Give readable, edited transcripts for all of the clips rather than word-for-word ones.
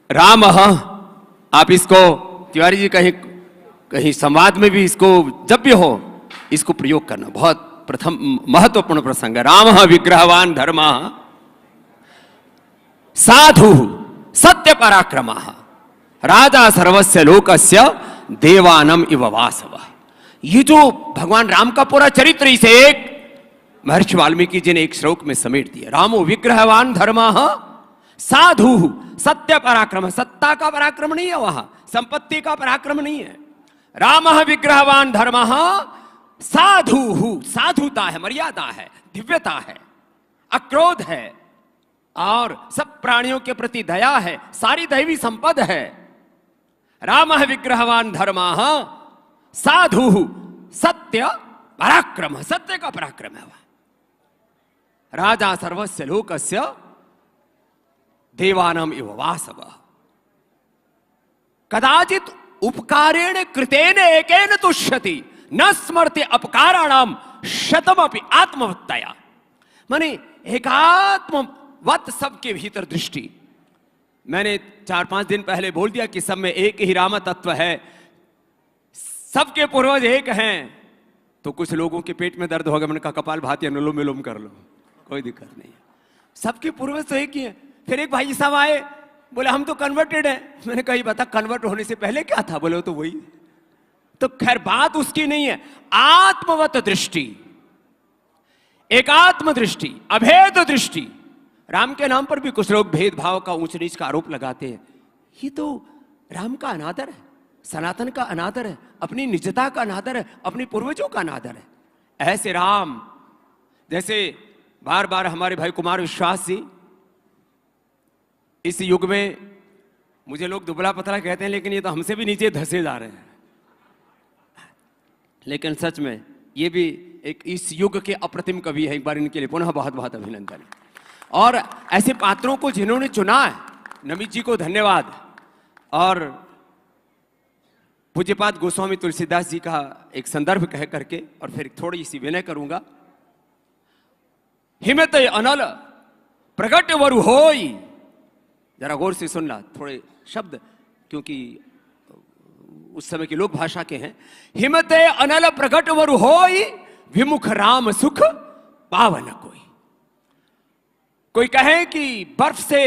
राम, आप इसको तिवारी जी कहीं कहीं संवाद में भी इसको जब भी हो इसको प्रयोग करना, बहुत प्रथम महत्वपूर्ण प्रसंग है। राम विग्रहवान धर्म साधु सत्य पराक्रम राजा सर्वस्य लोकस्य देवानम इव वासव। ये जो भगवान राम का पूरा चरित्र इसे एक महर्षि वाल्मीकि जी ने एक श्लोक में समेट दिया। रामो विग्रहवान धर्म साधु सत्य पराक्रम। सत्ता का पराक्रम नहीं है, वहां संपत्ति का पराक्रम नहीं है। राम विग्रहवान धर्म साधु, साधुता है, मर्यादा है, दिव्यता है, अक्रोध है और सब प्राणियों के प्रति दया है, सारी दैवी संपद है। राम विग्रहवान धर्म साधु सत्य पराक्रम, सत्य का पराक्रम है वह। राजा सर्वस्य लोकस्य देवानाम इव वासव। कदाचित उपकारेण कृतेन एकेन तुष्यति न स्मरते अपकाराणाम शतमपि आत्मवत्तया। माने एकात्मवत सबके भीतर दृष्टि। मैंने 4-5 दिन पहले बोल दिया कि सब में एक ही राम तत्व है, सबके पूर्वज एक हैं। तो कुछ लोगों के पेट में दर्द होगा, मैंने कहा कपाल भाती अनुलोम विलोम कर लो, कोई दिक्कत नहीं है, सबके पूर्वज तो एक ही है। फिर एक भाई साहब आए, बोले हम तो कन्वर्टेड हैं। मैंने कहा बता कन्वर्ट होने से पहले क्या था? बोले तो वही। तो खैर बात उसकी नहीं है, आत्मवत दृष्टि, एकात्म दृष्टि, अभेद दृष्टि। राम के नाम पर भी कुछ लोग भेदभाव का, ऊंच नीच का आरोप लगाते हैं। ये तो राम का अनादर है, सनातन का अनादर है, अपनी निजता का अनादर है, अपने पूर्वजों का अनादर है। ऐसे राम जैसे बार बार हमारे भाई कुमार विश्वास जी, इस युग में मुझे लोग दुबला पतला कहते हैं, लेकिन ये तो हमसे भी नीचे धसे जा रहे हैं। लेकिन सच में ये भी एक इस युग के अप्रतिम कवि है। एक बार इनके लिए पुनः बहुत बहुत अभिनंदन। और ऐसे पात्रों को जिन्होंने चुना है, नमित जी को धन्यवाद। और पूज्यपाद गोस्वामी तुलसीदास जी का एक संदर्भ कह करके और फिर थोड़ी सी विनय करूंगा। हिमत अनल प्रगट वरु होई, जरा गौर से सुनना थोड़े शब्द, क्योंकि उस समय की लोक भाषा के हैं। हिमत अनल प्रगट वरु होई, विमुख राम सुख पावन कोई। कोई कहे कि बर्फ से,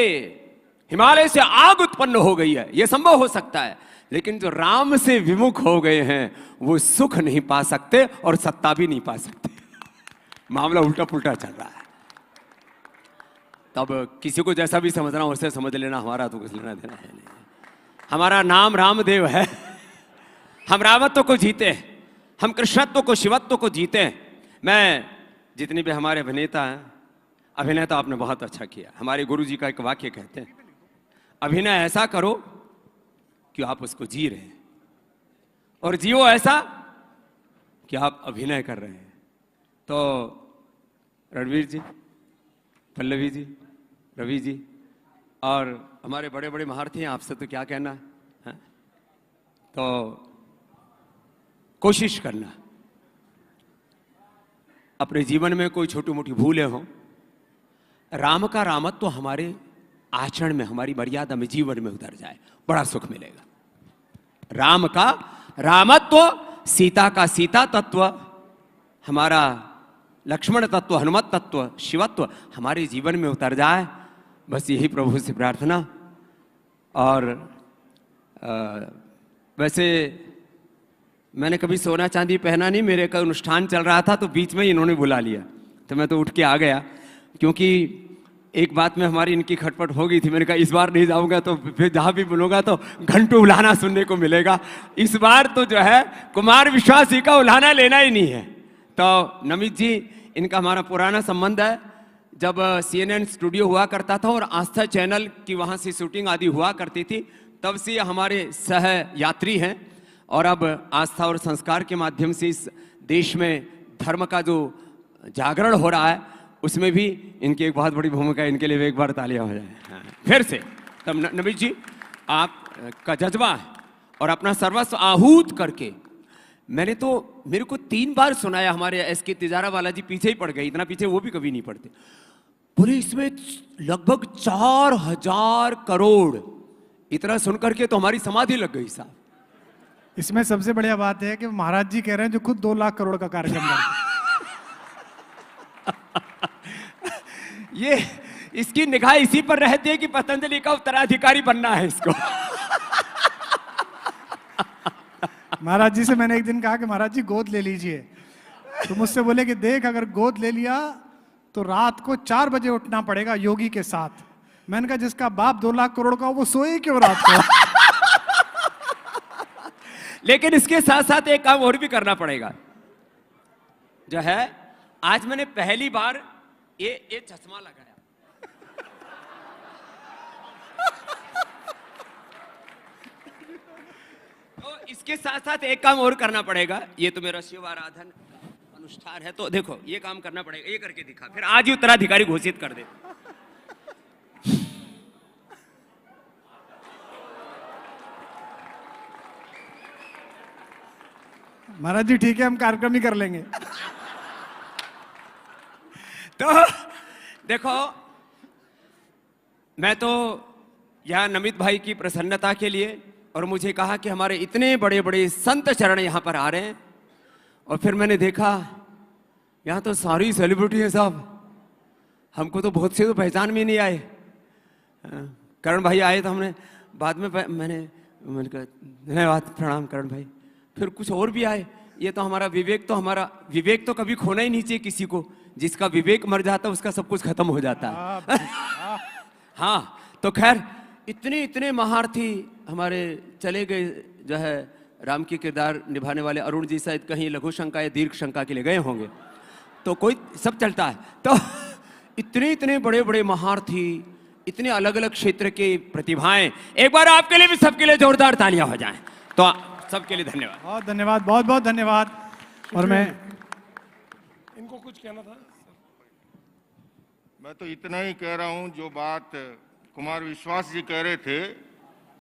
हिमालय से आग उत्पन्न हो गई है, यह संभव हो सकता है, लेकिन जो राम से विमुख हो गए हैं वो सुख नहीं पा सकते और सत्ता भी नहीं पा सकते। मामला उल्टा पुल्टा चल रहा है। तब किसी को जैसा भी समझना हो उसे समझ लेना, हमारा तो कुछ लेना देना है नहीं। हमारा नाम रामदेव है, हम रामत्व को जीते हैं, हम कृष्णत्व को, शिवत्व को जीते हैं। मैं जितने भी हमारे अभिनेता हैं, अभिनय तो आपने बहुत अच्छा किया। हमारे गुरु जी का एक वाक्य कहते हैं, अभिनय ऐसा करो कि आप उसको जी रहे हैं, और जियो ऐसा कि आप अभिनय कर रहे हैं। तो रणवीर जी, पल्लवी जी, रवि जी और हमारे बड़े बड़े महारथी हैं, आपसे तो क्या कहना है? तो कोशिश करना अपने जीवन में कोई छोटी मोटी भूलें हों, राम का रामत्व तो हमारे आचरण में, हमारी मर्यादा में, जीवन में उतर जाए, बड़ा सुख मिलेगा। राम का रामत्व, सीता का सीता तत्व, हमारा लक्ष्मण तत्व, हनुमत तत्व, शिवत्व हमारे जीवन में उतर जाए, बस यही प्रभु से प्रार्थना। और वैसे मैंने कभी सोना चांदी पहना नहीं, मेरे का अनुष्ठान चल रहा था तो बीच में ही इन्होंने बुला लिया, तो मैं तो उठ के आ गया, क्योंकि एक बात में हमारी इनकी खटपट हो गई थी। मैंने कहा इस बार नहीं जाऊंगा तो फिर जहां भी बुलूंगा तो घंटों उल्हाना सुनने को मिलेगा। इस बार तो जो है कुमार विश्वास जी का उल्हाना लेना ही नहीं है। तो नमित जी, इनका हमारा पुराना संबंध है। जब CNN स्टूडियो हुआ करता था और आस्था चैनल की वहाँ से शूटिंग आदि हुआ करती थी, तब से हमारे सह यात्री हैं। और अब आस्था और संस्कार के माध्यम से इस देश में धर्म का जो जागरण हो रहा है, उसमें भी इनकी एक बहुत बड़ी भूमिका है। इनके लिए एक बार तालियां हो जाए फिर से। तब नमित जी, आपका जज्बा है और अपना सर्वस्व आहूत करके, मेरे को 3 बार सुनाया। हमारे SK तिजारा वाला जी पीछे ही पड़ गए, इतना पीछे वो भी कभी नहीं पड़ते। बोले इसमें लगभग 4000 करोड़ इतना सुनकर के तो हमारी समाधि लग गई साहब। इसमें सबसे बढ़िया बात है कि महाराज जी कह रहे हैं जो खुद 2 लाख करोड़ का कार्यक्रम करते ये इसकी निगाह इसी पर रहती है कि पतंजलि का उत्तराधिकारी बनना है इसको। महाराज जी से मैंने एक दिन कहा कि महाराज जी गोद ले लीजिए, तो मुझसे बोले कि देख अगर गोद ले लिया तो रात को 4 बजे उठना पड़ेगा योगी के साथ। मैंने कहा जिसका बाप 2 लाख करोड़ का हो वो सोए क्यों रात को। लेकिन इसके साथ साथ एक काम और भी करना पड़ेगा, जो है आज मैंने पहली बार ये चश्मा लगाया। तो इसके साथ साथ एक काम और करना पड़ेगा, ये तो मेरा शिव आराधन अनुष्ठान है, तो देखो ये काम करना पड़ेगा, ये करके दिखा, फिर आज ही उत्तराधिकारी घोषित कर दे। महाराज जी ठीक है हम कार्यक्रम ही कर लेंगे। तो देखो मैं तो यहाँ नमित भाई की प्रसन्नता के लिए, और मुझे कहा कि हमारे इतने बड़े बड़े संत चरण यहाँ पर आ रहे हैं, और फिर मैंने देखा यहाँ तो सारी सेलिब्रिटी है साहब, हमको तो बहुत से तो पहचान में नहीं आए। करण भाई आए तो हमने बाद में मैंने कहा धन्यवाद प्रणाम करण भाई, फिर कुछ और भी आए। ये तो हमारा विवेक तो कभी खोना ही नहीं चाहिए किसी को, जिसका विवेक मर जाता है उसका सब कुछ खत्म हो जाता है। हाँ तो खैर इतने महारथी हमारे चले गए, जो है राम की किरदार निभाने वाले अरुण जी शायद कहीं लघु शंका या दीर्घ शंका के लिए गए होंगे, तो कोई सब चलता है। तो इतने बड़े बड़े महारथी, इतने अलग अलग क्षेत्र के प्रतिभाएं, एक बार आपके लिए भी सबके लिए जोरदार तालियां हो जाएं। तो सबके लिए धन्यवाद, बहुत धन्यवाद, बहुत बहुत धन्यवाद। और मैं इनको कुछ कहना था। मैं तो इतना ही कह रहा हूं, जो बात कुमार विश्वास जी कह रहे थे